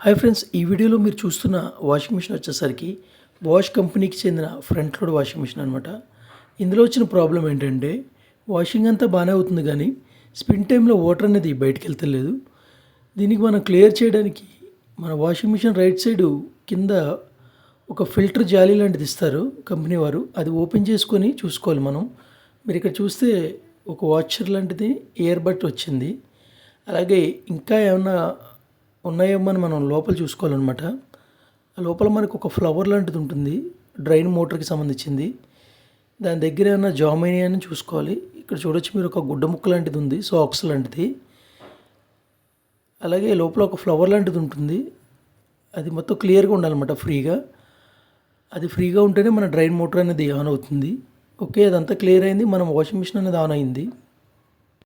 Hi friends, ఈ వీడియోలో మీరు చూస్తున్న వాషింగ్ మిషన్ వచ్చేసరికి బాష్ కంపెనీకి చెందిన ఫ్రంట్ లోడ్ వాషింగ్ మిషన్ అనమాట. ఇందులో వచ్చిన ప్రాబ్లం ఏంటంటే వాషింగ్ అంతా బాగానే అవుతుంది, కానీ స్పిన్ టైంలో వాటర్ అనేది బయటికి వెళ్తలేదు. దీనికి మనం క్లియర్ చేయడానికి మన వాషింగ్ మిషన్ రైట్ సైడు కింద ఒక ఫిల్టర్ జాలీ లాంటిది ఇస్తారు కంపెనీ వారు. అది ఓపెన్ చేసుకొని చూసుకోవాలి మనం. మీరు ఇక్కడ చూస్తే ఒక వాచర్ లాంటిది ఇయర్ బడ్ వచ్చింది. అలాగే ఇంకా ఏమన్నా ఉన్నాయేమో అని మనం లోపల చూసుకోవాలన్నమాట. ఆ లోపల మనకు ఒక ఫ్లవర్ లాంటిది ఉంటుంది, డ్రైన్ మోటార్కి సంబంధించింది. దాని దగ్గర ఏమన్నా జామ్ అయినాయని చూసుకోవాలి. ఇక్కడ చూడొచ్చు మీరు, ఒక గుడ్డ ముక్క లాంటిది ఉంది, సాక్స్ లాంటిది. అలాగే లోపల ఒక ఫ్లవర్ లాంటిది ఉంటుంది, అది మొత్తం క్లియర్గా ఉండాలన్నమాట, ఫ్రీగా. అది ఫ్రీగా ఉంటేనే మన డ్రైన్ మోటార్ అనేది ఆన్ అవుతుంది. ఓకే, అదంతా క్లియర్ అయింది, మనం వాషింగ్ మిషన్ అనేది ఆన్ అయింది.